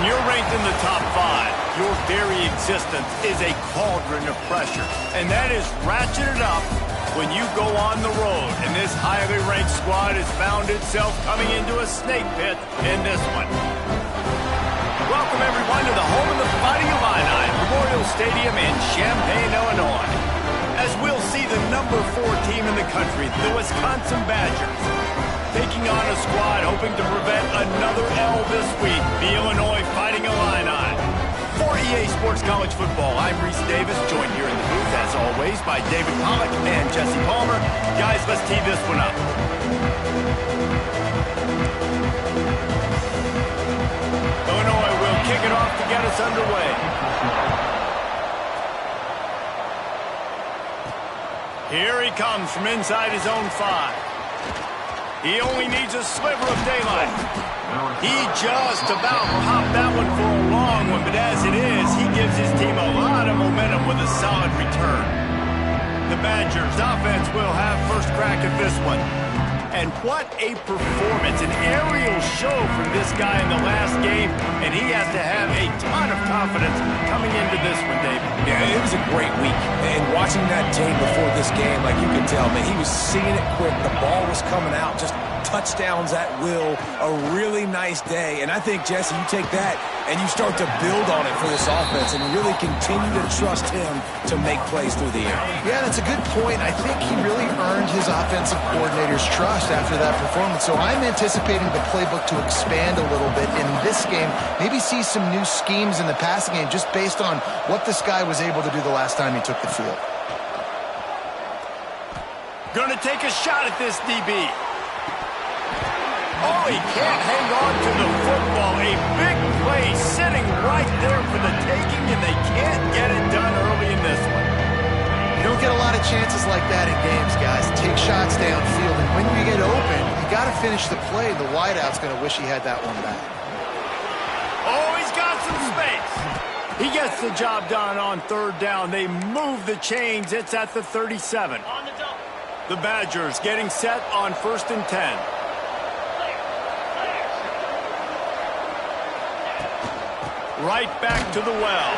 When you're ranked in the top 5, your very existence is a cauldron of pressure. And that is ratcheted up when you go on the road. And this highly ranked squad has found itself coming into a snake pit in this one. Welcome, everyone, to the home of the Fighting Illini, Memorial Stadium in Champaign, Illinois. As we'll see the number 4 team in the country, the Wisconsin Badgers, taking on a squad hoping to prevent another L this week, the Illinois Fighting Illini. For EA Sports College Football, I'm Reese Davis, joined here in the booth, as always, by David Pollack and Jesse Palmer. Guys, let's tee this one up. Illinois will kick it off to get us underway. Here he comes from inside his own 5. He only needs a sliver of daylight. He just about popped that one for a long one, but as it is, he gives his team a lot of momentum with a solid return. The Badgers offense will have first crack at this one. And what a performance, an aerial show from this guy in the last game, and he has to have a ton of confidence coming into this one, David. Yeah, it was a great week, and watching that tape before this game, like you could tell, man, he was seeing it quick, the ball was coming out, just touchdowns at will, a really nice day, and I think, Jesse, you take that and you start to build on it for this offense and really continue to trust him to make plays through the air. Yeah, that's a good point. I think he really earned his offensive coordinator's trust after that performance. So I'm anticipating the playbook to expand a little bit in this game, maybe see some new schemes in the passing game just based on what this guy was able to do the last time he took the field. Gonna take a shot at this DB. Oh, he can't hang on to the football. A big play sitting right there for the taking, and they can't get it done early in this one. You don't get a lot of chances like that in games, guys. Take shots downfield, and when you get open, you got to finish the play. The wideout's going to wish he had that one back. Oh, he's got some space. He gets the job done on third down. They move the chains. It's at the 37. The Badgers getting set on 1st and 10. Right back to the well.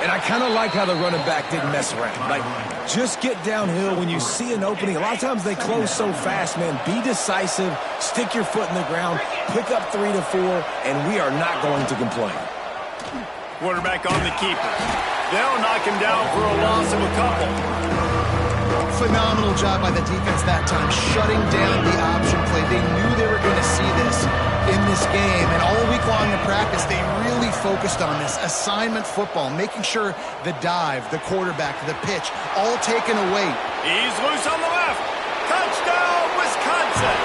And I kind of like how the running back didn't mess around. Like, just get downhill when you see an opening. A lot of times they close so fast, man. Be decisive, stick your foot in the ground, pick up 3 to 4, and we are not going to complain. Quarterback on the keeper. They'll knock him down for a loss of a couple. Phenomenal job by the defense that time, shutting down the option play. They knew they were going to see this in this game, and all week long in practice, they really focused on this assignment football, making sure the dive, the quarterback, the pitch, all taken away. He's loose on the left. Touchdown, Wisconsin.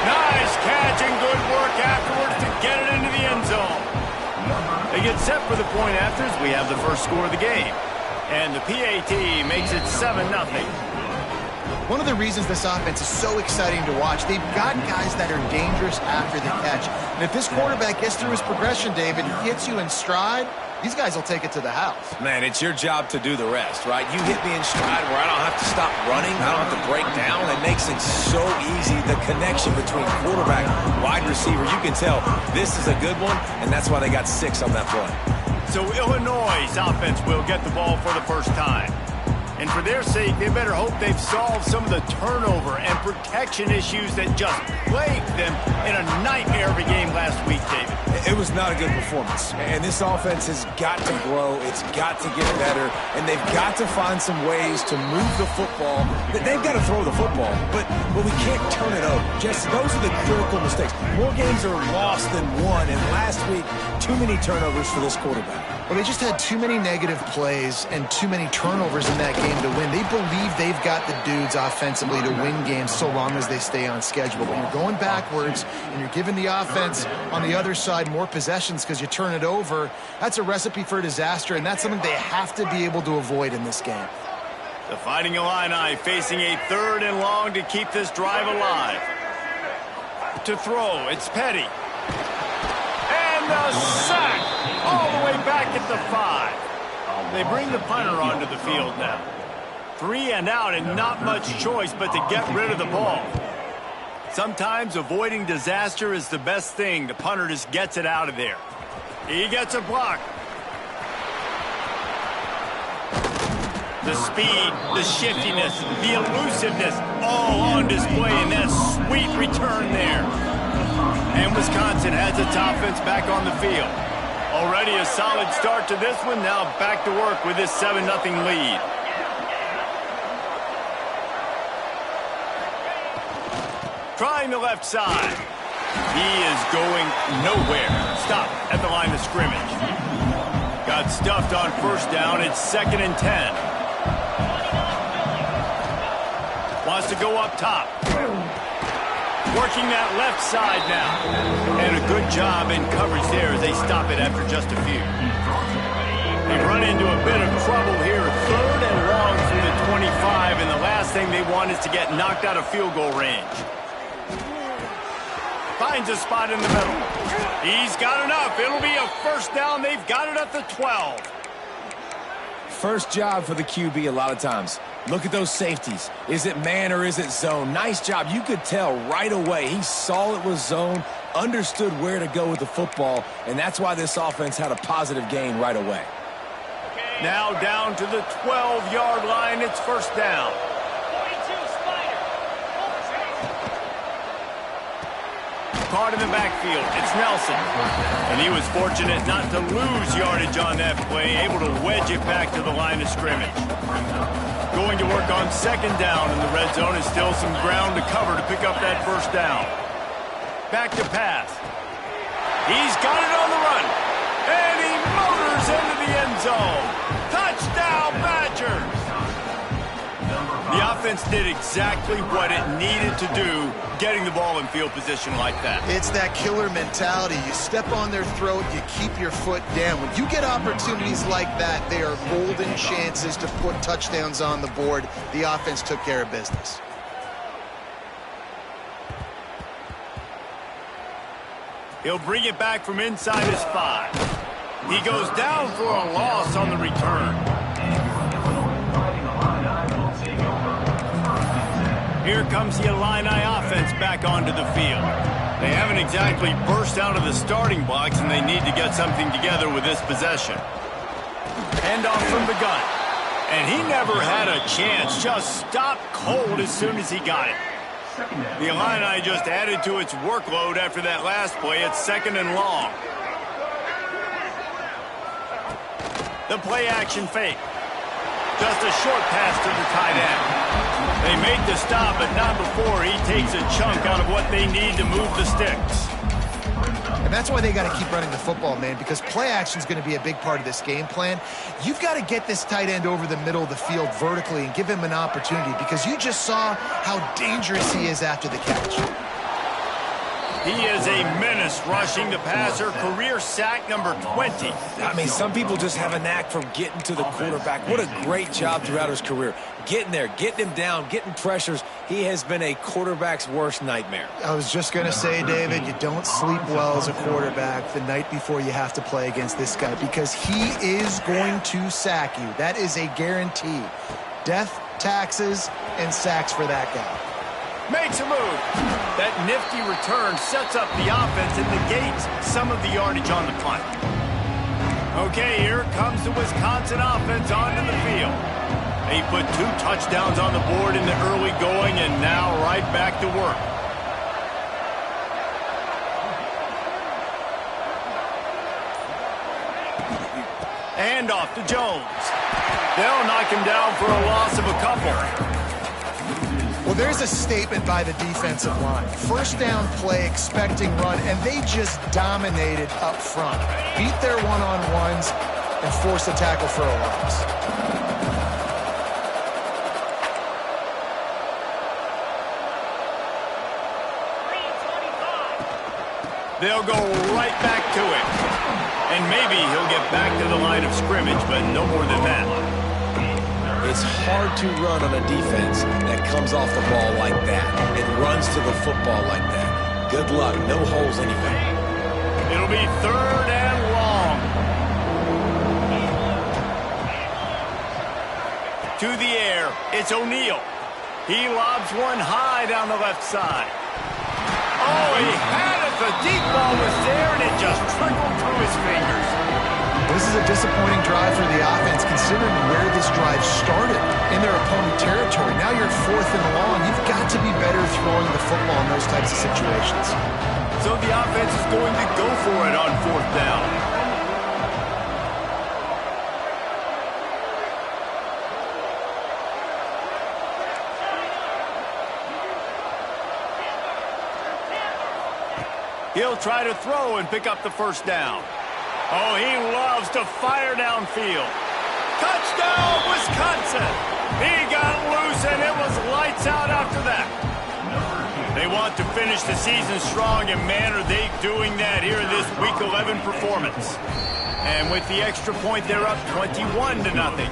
Nice catch and good work afterwards to get it into the end zone. They get set for the point after as we have the first score of the game. And the PAT makes it 7-0. One of the reasons this offense is so exciting to watch, they've got guys that are dangerous after the catch. And if this quarterback gets through his progression, David, he hits you in stride, these guys will take it to the house. Man, it's your job to do the rest, right? You hit me in stride where I don't have to stop running, I don't have to break down. It makes it so easy, the connection between quarterback and wide receiver. You can tell this is a good one, and that's why they got 6 on that play. So Illinois' offense will get the ball for the first time. And for their sake, they better hope they've solved some of the turnover and protection issues that just plagued them in a nightmare of a game last week, David. It was not a good performance. And this offense has got to grow. It's got to get better. And they've got to find some ways to move the football. They've got to throw the football, but we can't turn it over. Just those are the critical mistakes. More games are lost than won. And last week, too many turnovers for this quarterback. Well, they just had too many negative plays and too many turnovers in that game to win. They believe they've got the dudes offensively to win games so long as they stay on schedule. But you're going backwards and you're giving the offense on the other side more possessions because you turn it over. That's a recipe for disaster, and that's something they have to be able to avoid in this game. The Fighting Illini facing a 3rd and long to keep this drive alive. To throw, it's Petty. And the sack all the way back at the 5. They bring the punter onto the field now. 3 and out and not much choice but to get rid of the ball. Sometimes avoiding disaster is the best thing. The punter just gets it out of there. He gets a block. The speed, the shiftiness, the elusiveness, all on display in that sweet return there. And Wisconsin has its offense back on the field. Already a solid start to this one. Now back to work with this 7-0 lead. Trying the left side. He is going nowhere. Stop at the line of scrimmage. Got stuffed on first down. It's 2nd and 10. Wants to go up top. Working that left side now. And a good job in coverage there as they stop it after just a few. They run into a bit of trouble here. 3rd and long from the 25, and the last thing they want is to get knocked out of field goal range. Finds a spot in the middle. He's got enough. It'll be a first down. They've got it at the 12. First job for the QB a lot of times. Look at those safeties. Is it man or is it zone? Nice job. You could tell right away. He saw it was zone, understood where to go with the football, and that's why this offense had a positive gain right away. Now down to the 12-yard line. It's first down. Caught in the backfield. It's Nelson. And he was fortunate not to lose yardage on that play, able to wedge it back to the line of scrimmage. Going to work on 2nd down in the red zone, and still some ground to cover to pick up that first down. Back to pass. He's got it on the run. And he motors into the end zone. Touchdown, Badgers! The offense did exactly what it needed to do, getting the ball in field position like that. It's that killer mentality. You step on their throat, you keep your foot down. When you get opportunities like that, they are golden chances to put touchdowns on the board. The offense took care of business. He'll bring it back from inside his 5. He goes down for a loss on the return. Here comes the Illini offense back onto the field. They haven't exactly burst out of the starting blocks, and they need to get something together with this possession. Handoff from the gun. And he never had a chance. Just stopped cold as soon as he got it. The Illini just added to its workload after that last play. It's 2nd and long. The play action fake. Just a short pass to the tight end. They make the stop, but not before he takes a chunk out of what they need to move the sticks. And that's why they got to keep running the football, man, because play action is going to be a big part of this game plan. You've got to get this tight end over the middle of the field vertically and give him an opportunity, because you just saw how dangerous he is after the catch. He is a menace rushing the passer. Career sack number 20. I mean, some people just have a knack for getting to the quarterback. What a great job throughout his career. Getting there, getting him down, getting pressures. He has been a quarterback's worst nightmare. I was just going to say, David, you don't sleep well as a quarterback the night before you have to play against this guy, because he is going to sack you. That is a guarantee. Death, taxes, and sacks for that guy. Makes a move. That nifty return sets up the offense and negates some of the yardage on the punt. Okay, here comes the Wisconsin offense onto the field. They put 2 touchdowns on the board in the early going, and now right back to work. Handoff to Jones. They'll knock him down for a loss of a couple. Well, there's a statement by the defensive line. First down play, expecting run, and they just dominated up front. Beat their one-on-ones and forced a tackle for a loss. They'll go right back to it. And maybe he'll get back to the line of scrimmage, but no more than that. It's hard to run on a defense that comes off the ball like that and runs to the football like that. Good luck. No holes anywhere. It'll be 3rd and long. To the air. It's O'Neal. He lobs one high down the left side. Oh, he had it The deep ball was there, and it just trickled through his fingers. This is a disappointing drive for the offense, considering where this drive started, in their opponent territory. Now you're 4th and long. You've got to be better throwing the football in those types of situations. So the offense is going to go for it on 4th down. He'll try to throw and pick up the first down. Oh, he loves to fire downfield. Touchdown, Wisconsin! He got loose, and it was lights out after that. They want to finish the season strong, and man, are they doing that here in this Week 11 performance. And with the extra point, they're up 21-0.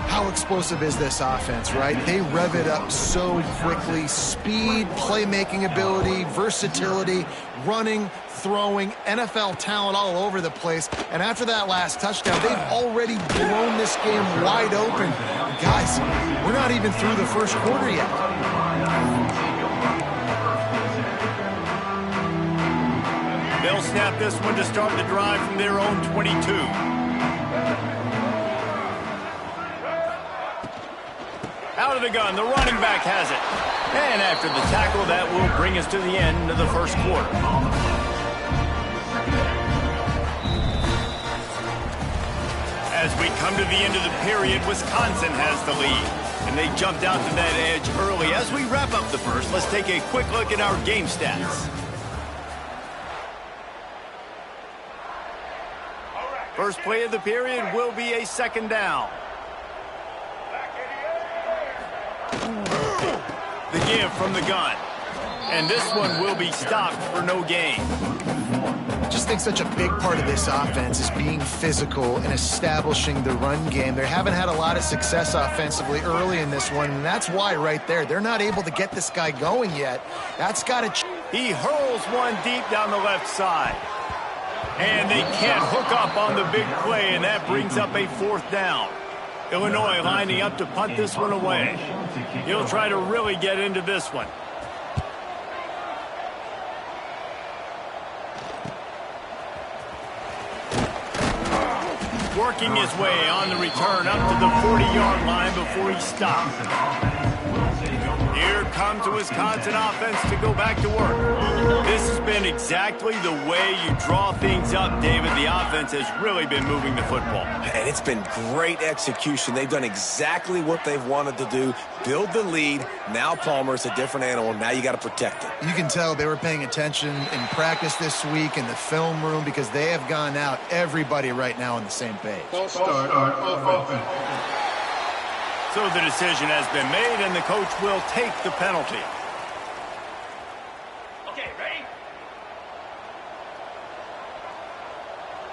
How explosive is this offense, right? They rev it up so quickly. Speed, playmaking ability, versatility, running, throwing, NFL talent all over the place. And after that last touchdown, they've already blown this game wide open. Guys, we're not even through the first quarter yet. They'll snap this one to start the drive from their own 22. Out of the gun, the running back has it. And after the tackle, that will bring us to the end of the first quarter. As we come to the end of the period, Wisconsin has the lead. And they jumped out to that edge early. As we wrap up the first, let's take a quick look at our game stats. First play of the period will be a second down. The give from the gun. And this one will be stopped for no gain. I just think such a big part of this offense is being physical and establishing the run game. They haven't had a lot of success offensively early in this one, and that's why right there. They're not able to get this guy going yet. That's got to... He hurls one deep down the left side. And they can't hook up on the big play, and that brings up a 4th down. Illinois lining up to punt this one away. He'll try to really get into this one. Working his way on the return up to the 40-yard line before he stops. Here comes the Wisconsin offense to go back to work. This has been exactly the way you draw things up, David. The offense has really been moving the football. And it's been great execution. They've done exactly what they've wanted to do. Build the lead. Now Palmer's a different animal. Now you got to protect it. You can tell they were paying attention in practice this week in the film room because they have gone out, everybody right now on the same page. Start offense. So the decision has been made, and the coach will take the penalty. Okay, ready?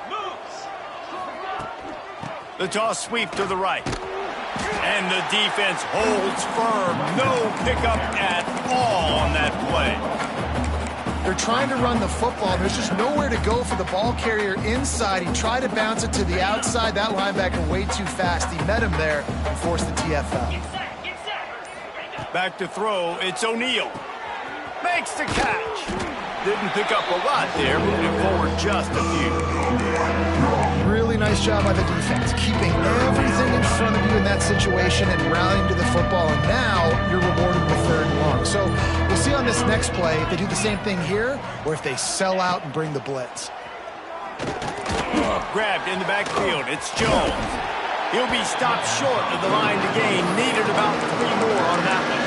Moves. The toss sweep to the right. And the defense holds firm. No pickup at all on that play. They're trying to run the football. There's just nowhere to go for the ball carrier inside. He tried to bounce it to the outside. That linebacker way too fast. He met him there and forced the TFL. Back to throw. It's O'Neal. Makes the catch. Didn't pick up a lot there, moving forward just a few. Really nice job by the defense, keeping everything in front of you in that situation and rallying to the football. And now you're rewarded with 3rd and long. So we'll see on this next play if they do the same thing here or if they sell out and bring the blitz. Grabbed in the backfield. It's Jones. He'll be stopped short of the line to gain. Needed about 3 more on that one.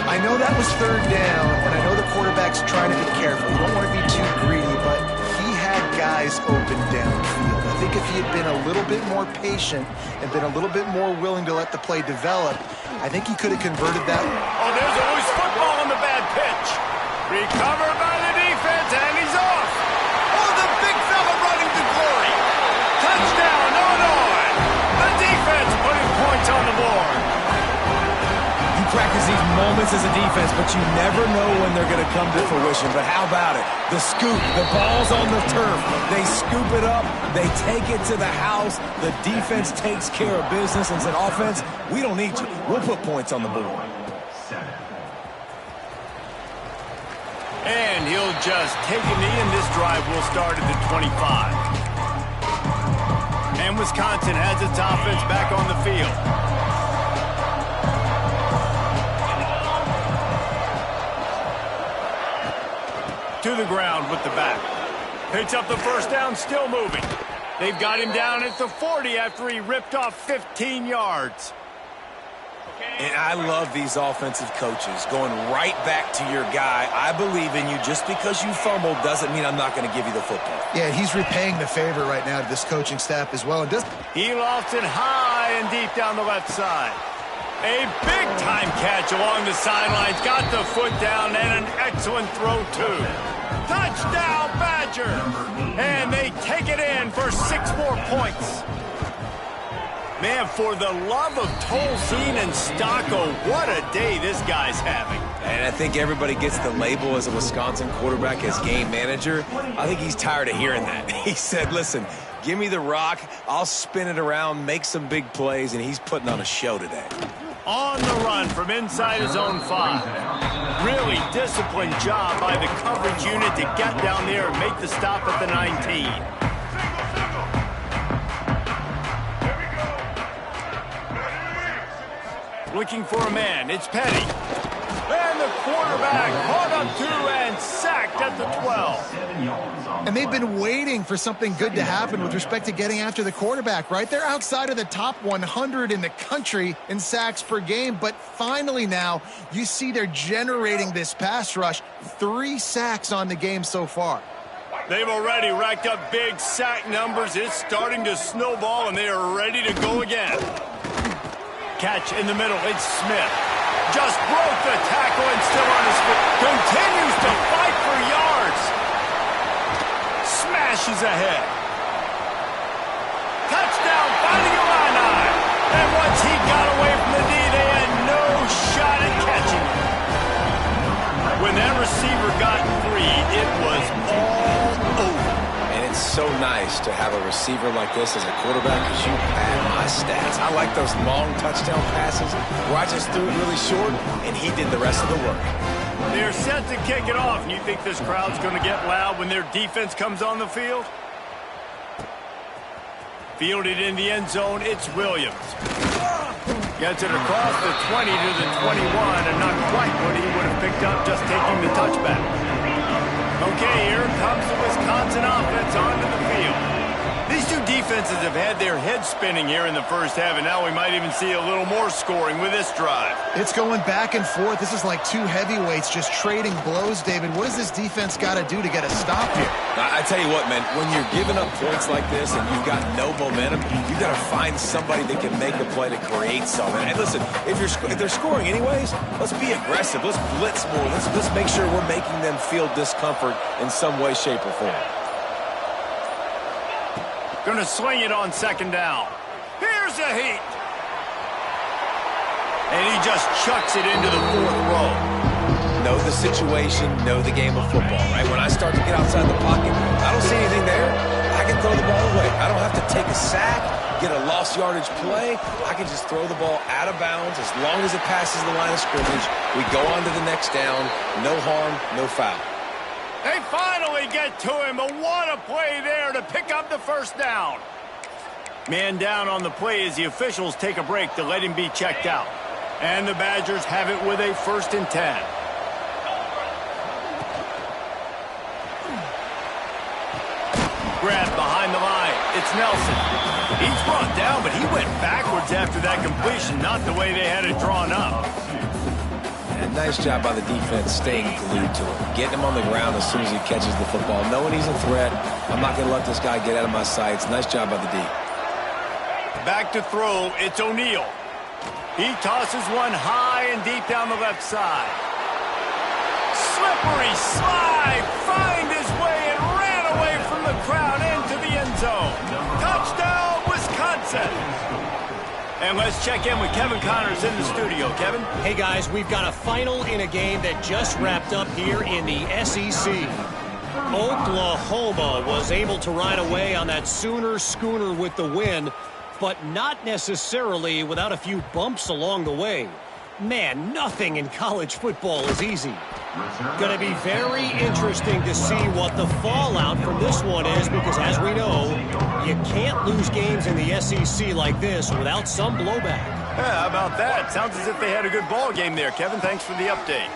I know that was 3rd down, and I know the quarterback's trying to be careful. You don't want to be too greedy, but he had guys open downfield. I think if he had been a little bit more patient and been a little bit more willing to let the play develop, I think he could have converted that. Oh, there's a loose football on the bad pitch. Recovered by the defense, and he's off. Oh, the big fella running to glory. Touchdown, Illinois. The defense putting points on the board. Practice these moments as a defense, but you never know when they're going to come to fruition. But how about it? The scoop, the ball's on the turf. They scoop it up. They take it to the house. The defense takes care of business and said, offense, we don't need you. We'll put points on the board. And he'll just take a knee, and this drive will start at the 25. And Wisconsin has its offense back on the field. To the ground with the back. Picks up the first down, still moving. They've got him down at the 40 after he ripped off 15 yards. And I love these offensive coaches going right back to your guy. I believe in you. Just because you fumbled doesn't mean I'm not going to give you the football. Yeah, he's repaying the favor right now to this coaching staff as well. He lofts it high and deep down the left side. A big-time catch along the sidelines. Got the foot down and an excellent throw, too. Touchdown, Badger! And they take it in for 6 more points. Man, for the love of Tolzien and Stocco, what a day this guy's having. And I think everybody gets the label as a Wisconsin quarterback as game manager. I think he's tired of hearing that. He said, listen, give me the rock, I'll spin it around, make some big plays, and he's putting on a show today. On the run from inside his own 5. Really disciplined job by the coverage unit to get down there and make the stop at the 19. Looking for a man. It's Petty. And the quarterback caught up to and sacked at the 12. And they've been waiting for something good to happen with respect to getting after the quarterback, right? They're outside of the top 100 in the country in sacks per game, but finally now you see they're generating this pass rush. 3 sacks on the game so far. They've already racked up big sack numbers. It's starting to snowball, and they are ready to go again. Catch in the middle. It's Smith. Just broke the tackle and still on his feet. Continues to fight for yards. Smashes ahead. Touchdown, finding Illini. And once he got away from the D, they had no shot at catching him. When that receiver got free, it was all over. And it's so nice to have a receiver like this as a quarterback because you pad my stats. I like those long touchdown passes where I just threw it really short and he did the rest of the work. They're set to kick it off, and you think this crowd's going to get loud when their defense comes on the field? Fielded in the end zone, it's Williams. Gets it across the 20 to the 21, and not quite what he would have picked up just taking the touchback. Okay, here comes the Wisconsin offense onto the field. These two defenses have had their heads spinning here in the first half, and now we might even see a little more scoring with this drive. It's going back and forth. This is like 2 heavyweights just trading blows, David. What does this defense got to do to get a stop here? I tell you what, man, when you're giving up points like this and you've got no momentum, you've got to find somebody that can make a play to create something. And listen, if they're scoring anyways, let's be aggressive. Let's blitz more. Let's make sure we're making them feel discomfort in some way, shape, or form. Going to swing it on 2nd down. Here's a heat. And he just chucks it into the 4th row. Know the situation, know the game of football, right? When I start to get outside the pocket, I don't see anything there. I can throw the ball away. I don't have to take a sack, get a lost yardage play. I can just throw the ball out of bounds as long as it passes the line of scrimmage. We go on to the next down. No harm, no foul. They finally get to him, but what a play there to pick up the 1st down. Man down on the play as the officials take a break to let him be checked out. And the Badgers have it with a 1st and 10. Grabbed behind the line. It's Nelson. He's brought down, but he went backwards after that completion, not the way they had it drawn up. And nice job by the defense staying glued to him. Getting him on the ground as soon as he catches the football. Knowing he's a threat, I'm not going to let this guy get out of my sights. Nice job by the D. Back to throw, it's O'Neal. He tosses one high and deep down the left side. Slippery slide, find his way and ran away from the crowd into the end zone. Touchdown, Wisconsin. And let's check in with Kevin Connors in the studio. Kevin? Hey, guys, we've got a final in a game that just wrapped up here in the SEC. Oklahoma was able to ride away on that Sooner schooner with the win, but not necessarily without a few bumps along the way. Man, nothing in college football is easy. Going to be very interesting to see what the fallout from this one is, because as we know, you can't lose games in the SEC like this without some blowback. Yeah, how about that? Sounds as if they had a good ball game there, Kevin. Thanks for the update.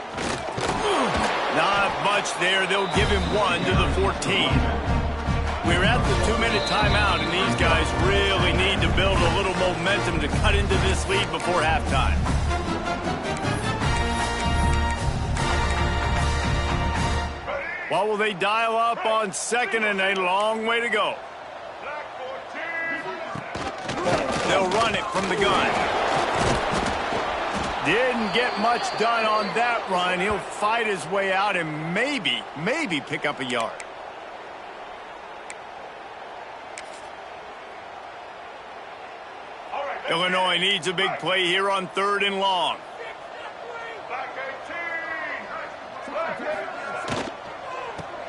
Not much there. They'll give him 1 to the 14. We're at the 2-minute timeout, and these guys really need to build a little momentum to cut into this lead before halftime. What will they dial up on second, and a long way to go? They'll run it from the gun. Didn't get much done on that run. He'll fight his way out and maybe pick up a yard. Illinois needs a big play here on 3rd and long.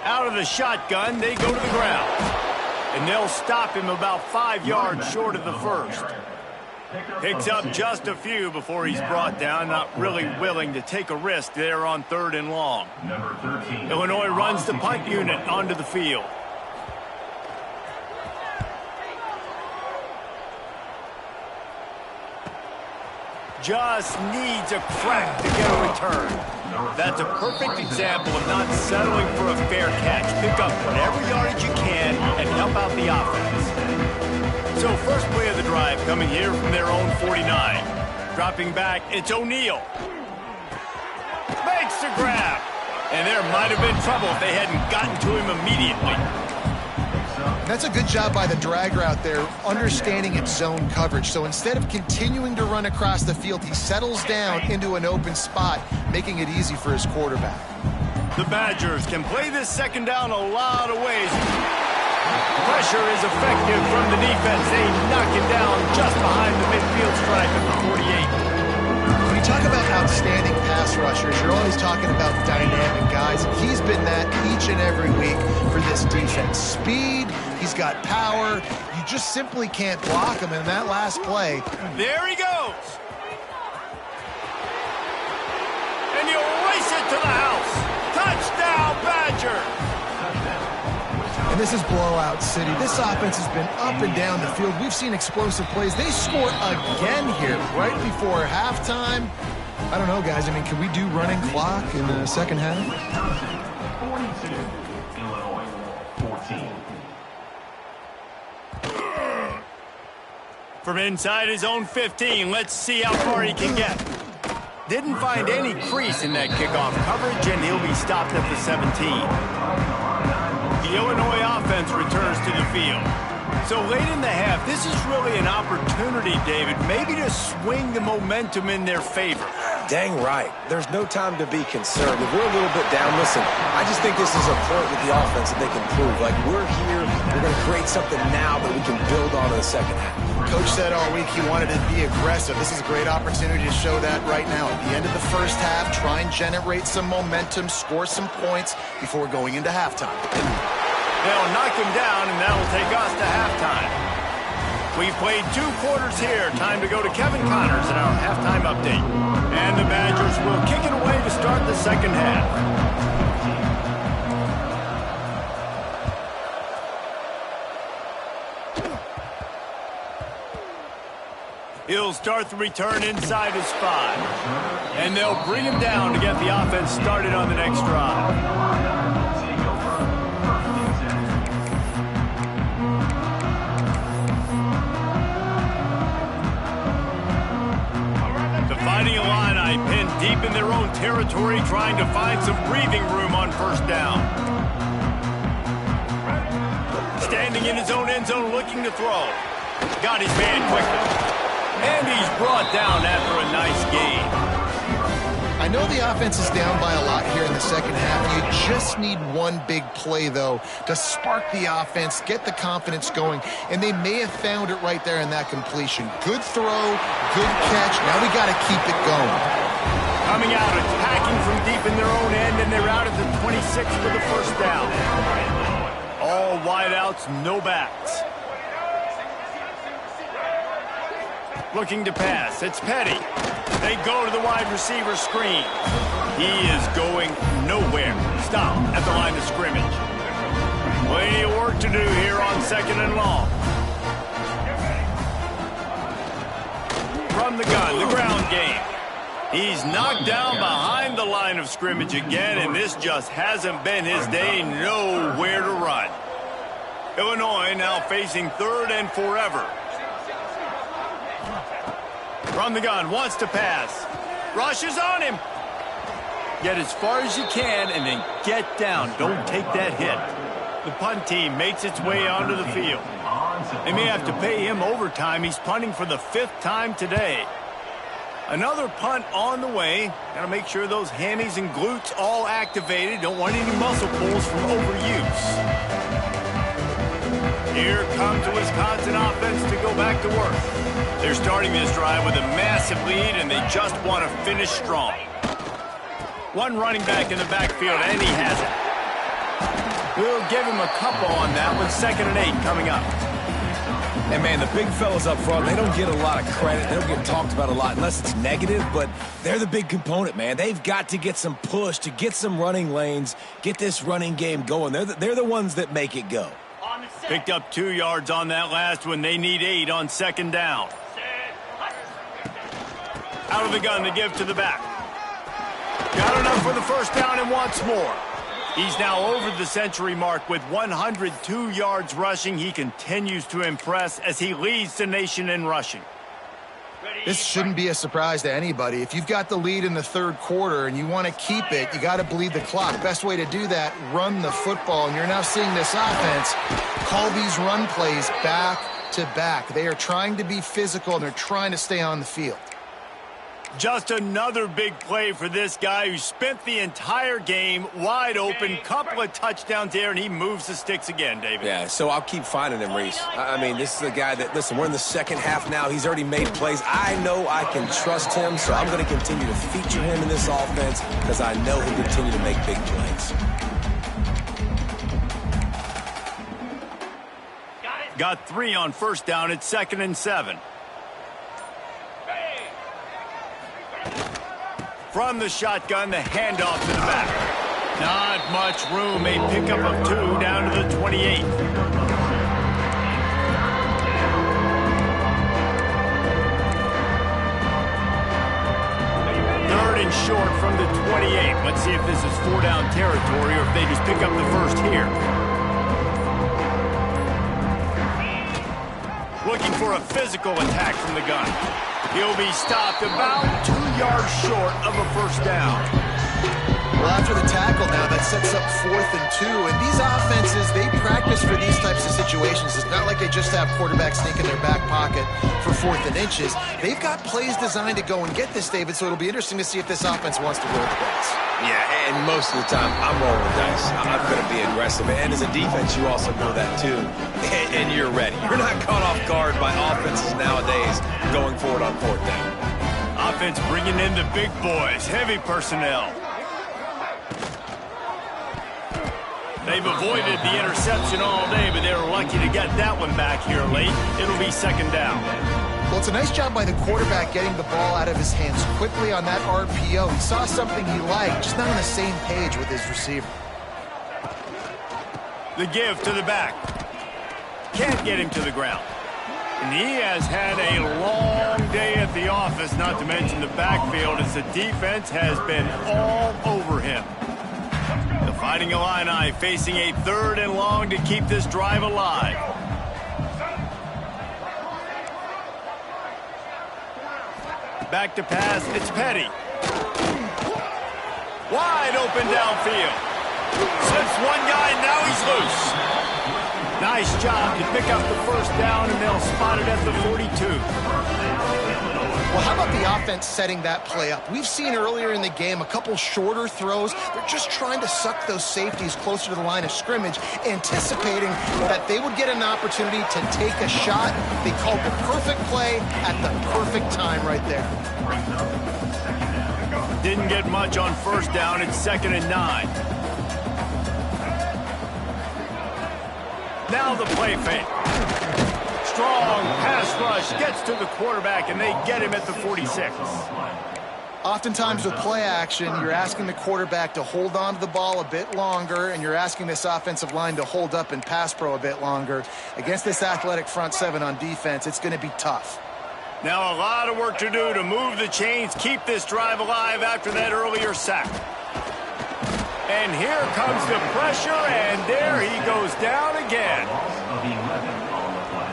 Out of the shotgun, they go to the ground. And they'll stop him about 5 yards short of the first. Picks up just a few before he's brought down, not really willing to take a risk there on 3rd and long. Illinois runs the punt unit onto the field. Just needs a crack to get a return. That's a perfect example of not settling for a fair catch. Pick up whatever yardage you can and help out the offense. So first play of the drive coming here from their own 49. Dropping back, it's O'Neal. Makes the grab. And there might have been trouble if they hadn't gotten to him immediately. That's a good job by the drag route there, understanding its zone coverage. So instead of continuing to run across the field, he settles down into an open spot, making it easy for his quarterback. The Badgers can play this second down a lot of ways. Pressure is effective from the defense. They knock it down just behind the midfield stripe at the 48. When you talk about outstanding pass rushers, you're always talking about dynamic guys. He's been that each and every week for this defense. Speed, he's got power. You just simply can't block him in that last play. There he goes. And he'll race it to the house. Touchdown, Badger. And this is blowout city. This offense has been up and down the field. We've seen explosive plays. They score again here right before halftime. I don't know, guys. I mean, can we do running clock in the second half? 42, Illinois, 14. From inside his own 15, let's see how far he can get. Didn't find any crease in that kickoff coverage, and he'll be stopped at the 17. The Illinois offense returns to the field. So late in the half, this is really an opportunity, David, maybe to swing the momentum in their favor. Dang right. There's no time to be concerned. If we're a little bit down, listen, I just think this is a point with the offense that they can prove. Like, we're here, we're going to create something now that we can build on in the second half. Coach said all week he wanted to be aggressive. This is a great opportunity to show that right now. At the end of the first half, try and generate some momentum, score some points before going into halftime. They'll knock him down, and that'll take us to halftime. We've played 2 quarters here. Time to go to Kevin Connors in our halftime update. And the Badgers will kick it away to start the second half. He'll start the return inside his 5. And they'll bring him down to get the offense started on the next drive. Fighting Illini pinned deep in their own territory, trying to find some breathing room on first down. Standing in his own end zone looking to throw. Got his man quickly. And he's brought down after a nice gain. I know the offense is down by a lot here in the second half. You just need one big play, though, to spark the offense, get the confidence going, and they may have found it right there in that completion. Good throw, good catch. Now we got to keep it going. Coming out, attacking from deep in their own end, and they're out at the 26 for the first down. All wideouts, no backs. Looking to pass. It's Petty. They go to the wide receiver screen. He is going nowhere. Stop at the line of scrimmage. Plenty of work to do here on 2nd and long. From the gun, the ground game. He's knocked down behind the line of scrimmage again, and this just hasn't been his day. Nowhere to run. Illinois now facing 3rd and forever. From the gun, wants to pass. Rushes on him. Get as far as you can and then get down. Don't take that hit. The punt team makes its way onto the field. They may have to pay him overtime. He's punting for the 5th time today. Another punt on the way. Got to make sure those hammies and glutes all activated. Don't want any muscle pulls from overuse. Here comes the Wisconsin offense to go back to work. They're starting this drive with a massive lead, and they just want to finish strong. One running back in the backfield, and he has it. We'll give him a couple on that with 2nd and 8 coming up. And, man, the big fellas up front, they don't get a lot of credit. They don't get talked about a lot unless it's negative, but they're the big component, man. They've got to get some push, to get some running lanes, get this running game going. They're the ones that make it go. Picked up 2 yards on that last one. They need 8 on 2nd down. Out of the gun to give to the back. Got enough for the 1st down and wants more. He's now over the century mark with 102 yards rushing. He continues to impress as he leads the nation in rushing. This shouldn't be a surprise to anybody. If you've got the lead in the 3rd quarter and you want to keep it, you got to bleed the clock. Best way to do that, run the football. And you're now seeing this offense call these run plays back to back. They are trying to be physical, and they're trying to stay on the field. Just another big play for this guy who spent the entire game wide open. Couple of touchdowns there, and he moves the sticks again, David. Yeah, so I'll keep finding him, Reese. I mean, this is a guy that, listen, we're in the 2nd half now. He's already made plays. I know I can trust him, so I'm going to continue to feature him in this offense because I know he'll continue to make big plays. Got 3 on 1st down. It's 2nd and 7. From the shotgun, the handoff to the back. Not much room. A pickup of 2 down to the 28. 3rd and short from the 28. Let's see if this is 4-down territory or if they just pick up the 1st here. Looking for a physical attack from the gun. He'll be stopped about 2 yards short of a 1st down. Well, after the tackle now, that sets up 4th and 2. And these offenses, they practice for these types of situations. It's not like they just have quarterbacks sneak in their back pocket for 4th and inches. They've got plays designed to go and get this, David, so it'll be interesting to see if this offense wants to roll the dice. Yeah, and most of the time, I'm rolling the dice. I'm going to be aggressive. And as a defense, you also know that, too. And you're ready. You're not caught off guard by offenses nowadays going forward on 4th down. Offense bringing in the big boys. Heavy personnel. They've avoided the interception all day, but they were lucky to get that one back here late. It'll be 2nd down. Well, it's a nice job by the quarterback getting the ball out of his hands quickly on that RPO. He saw something he liked, just not on the same page with his receiver. The give to the back. Can't get him to the ground. And he has had a long day at the office, not to mention the backfield, as the defense has been all over him. The Fighting Illini facing a 3rd and long to keep this drive alive. Back to pass, it's Petty. Wide open downfield. Slips one guy, now he's loose. Nice job to pick up the 1st down, and they'll spot it at the 42. Well, how about the offense setting that play up? We've seen earlier in the game a couple shorter throws. They're just trying to suck those safeties closer to the line of scrimmage, anticipating that they would get an opportunity to take a shot. They called the perfect play at the perfect time right there. Didn't get much on 1st down. It's 2nd and 9. Now the play fake. strong pass rush gets to the quarterback, and they get him at the 46. Oftentimes with play action, you're asking the quarterback to hold on to the ball a bit longer, and you're asking this offensive line to hold up and pass pro a bit longer. Against this athletic front seven on defense, it's going to be tough. Now a lot of work to do to move the chains, keep this drive alive after that earlier sack. And here comes the pressure, and there he goes down again. Of 11 on the play.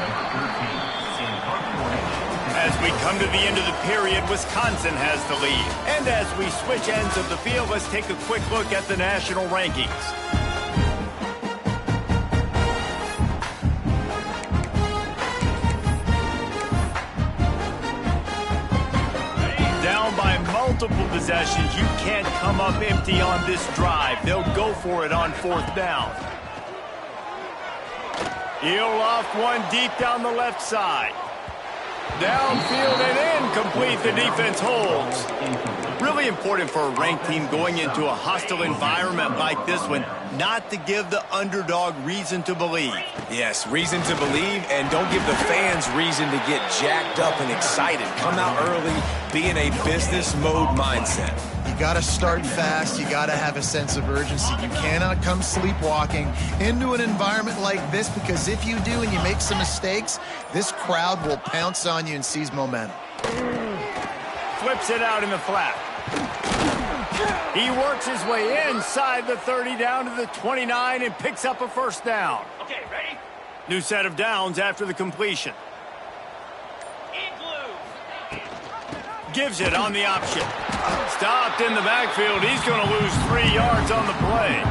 Number 13, in front 40. As we come to the end of the period, Wisconsin has the lead. And as we switch ends of the field, let's take a quick look at the national rankings. Down by multiple possessions, you can't come up empty on this drive. They'll go for it on 4th down. He'll loft one deep down the left side. Downfield and incomplete. The defense holds. Really important for a ranked team going into a hostile environment like this one, not to give the underdog reason to believe. Yes, reason to believe, and don't give the fans reason to get jacked up and excited. Come out early, be in a business mode mindset. You got to start fast. You got to have a sense of urgency. You cannot come sleepwalking into an environment like this, because if you do and you make some mistakes, this crowd will pounce on you and seize momentum. Flips it out in the flat. He works his way inside the 30 down to the 29 and picks up a 1st down. Okay, ready? New set of downs after the completion. Gives it on the option. Stopped in the backfield. He's going to lose 3 yards on the play.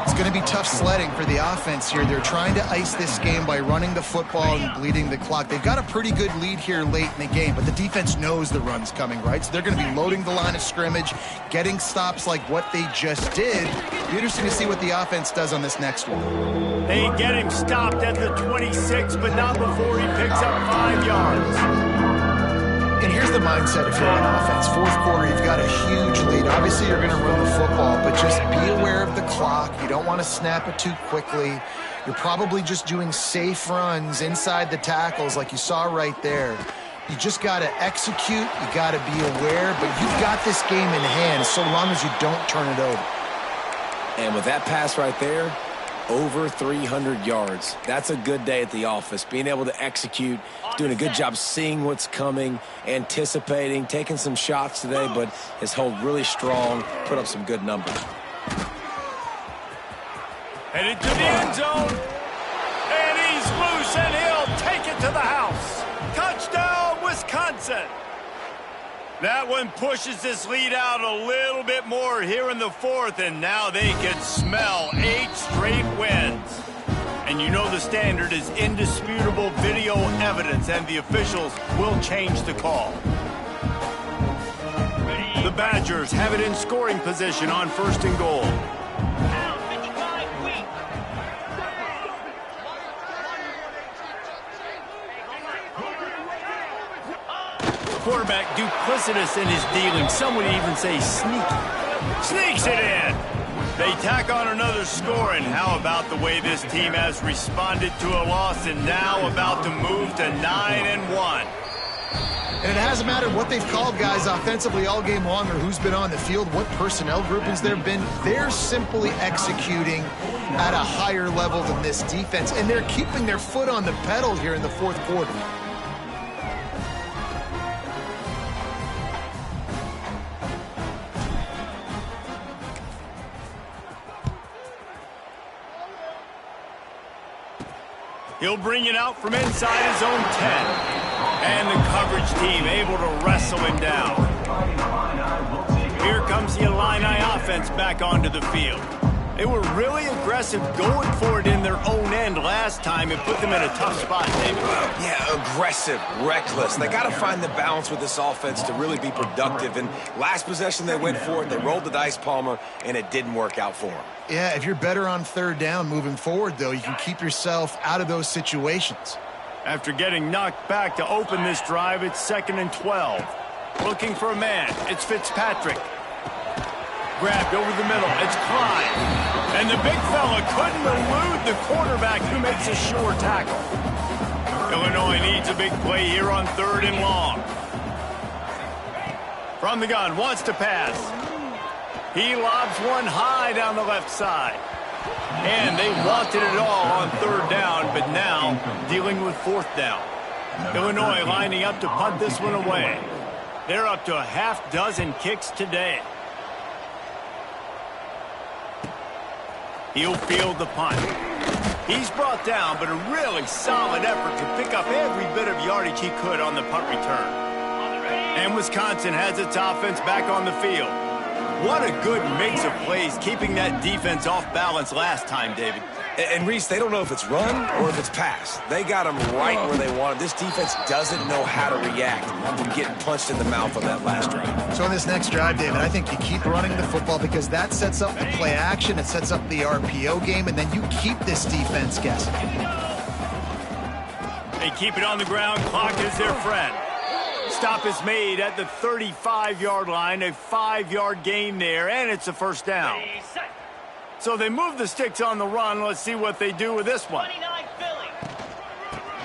It's going to be tough sledding for the offense here. They're trying to ice this game by running the football and bleeding the clock. They've got a pretty good lead here late in the game, but the defense knows the run's coming, right? So they're going to be loading the line of scrimmage, getting stops like what they just did. Be interesting to see what the offense does on this next one. They get him stopped at the 26, but not before he picks up 5 yards. And here's the mindset if you're on offense. 4th quarter, you've got a huge lead. Obviously, you're going to run the football, but just be aware of the clock. You don't want to snap it too quickly. You're probably just doing safe runs inside the tackles like you saw right there. You just got to execute. You got to be aware, but you've got this game in hand so long as you don't turn it over. And with that pass right there, over 300 yards. That's a good day at the office. Being able to execute, doing a good job seeing what's coming, anticipating, taking some shots today, but has held really strong, put up some good numbers. Headed to the end zone. And he's loose, and he'll take it to the house. Touchdown, Wisconsin. That one pushes this lead out a little bit more here in the 4th, and now they can smell 8 straight wins. And you know the standard is indisputable video evidence, and the officials will change the call. The Badgers have it in scoring position on 1st and goal. Quarterback duplicitous in his dealing. Some would even say sneaky. Sneaks it in. They tack on another score, and how about the way this team has responded to a loss and now about to move to 9-1. And it hasn't mattered what they've called guys offensively all game long or who's been on the field, what personnel groupings there have been. They're simply executing at a higher level than this defense, and they're keeping their foot on the pedal here in the 4th quarter. He'll bring it out from inside his own 10. And the coverage team able to wrestle him down. Here comes the Illini offense back onto the field. They were really aggressive going for it in their own end last time and put them in a tough spot, David. Yeah, aggressive, reckless. They got to find the balance with this offense to really be productive. And last possession they went for it, they rolled the dice, Palmer, and it didn't work out for them. Yeah, if you're better on 3rd down moving forward, though, you can keep yourself out of those situations. After getting knocked back to open this drive, it's 2nd and 12. Looking for a man. It's Fitzpatrick. grabbed over the middle. It's Klein. And the big fella couldn't elude the quarterback who makes a sure tackle. Illinois needs a big play here on 3rd and long. From the gun, wants to pass. He lobs one high down the left side. And they wanted it all on 3rd down, but now dealing with 4th down. Illinois lining up to punt this one away. They're up to a half-dozen kicks today. He'll field the punt. He's brought down, but a really solid effort to pick up every bit of yardage he could on the punt return. And Wisconsin has its offense back on the field. What a good mix of plays, keeping that defense off balance last time, David. And Reese, they don't know if it's run or if it's pass. They got them right where they want them. This defense doesn't know how to react from getting punched in the mouth on that last drive. So on this next drive, David, I think you keep running the football because that sets up the play action, it sets up the RPO game, and then you keep this defense guessing. They keep it on the ground. Clock is their friend. Stop is made at the 35-yard line, a 5-yard gain there, and it's a 1st down. So they move the sticks on the run. Let's see what they do with this one.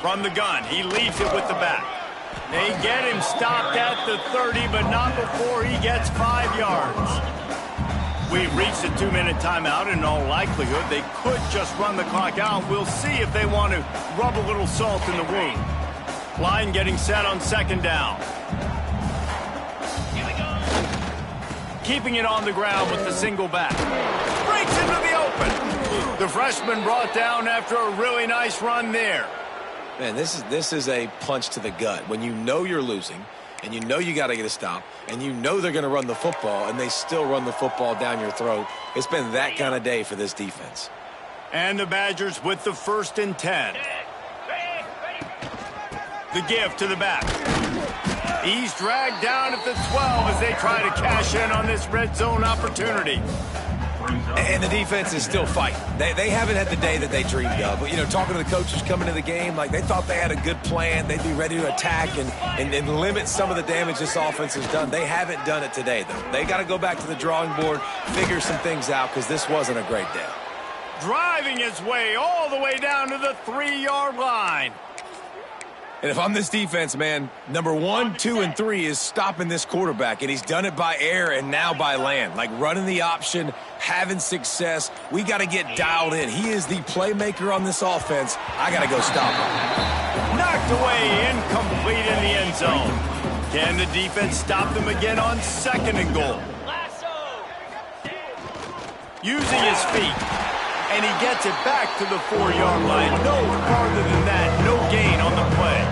From the gun, he leaves it with the back. They get him stopped at the 30, but not before he gets 5 yards. We've reached a 2-minute timeout. In all likelihood, they could just run the clock out. We'll see if they want to rub a little salt in the wound. Line getting set on 2nd down. Keeping it on the ground with the single back. Breaks into the open. The freshman brought down after a really nice run there. Man, this is a punch to the gut. When you know you're losing, and you know you got to get a stop, and you know they're going to run the football, and they still run the football down your throat. It's been that kind of day for this defense. And the Badgers with the 1st and 10. The give to the back. He's dragged down at the 12 as they try to cash in on this red zone opportunity. And the defense is still fighting. They haven't had the day that they dreamed of. But, you know, talking to the coaches coming into the game, like they thought they had a good plan. They'd be ready to attack and limit some of the damage this offense has done. They haven't done it today, though. They got to go back to the drawing board, figure some things out, because this wasn't a great day. Driving his way all the way down to the 3-yard line. And if I'm this defense, man, number 1, 2, and 3 is stopping this quarterback, and he's done it by air and now by land. Like running the option, having success. We got to get dialed in. He is the playmaker on this offense. I got to go stop him. Knocked away, incomplete in the end zone. Can the defense stop them again on 2nd and goal? Using his feet. And he gets it back to the 4-yard line. No farther than that. No gain on the play.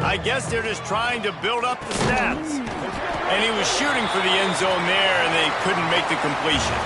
I guess they're just trying to build up the stats. And he was shooting for the end zone there, and they couldn't make the completion.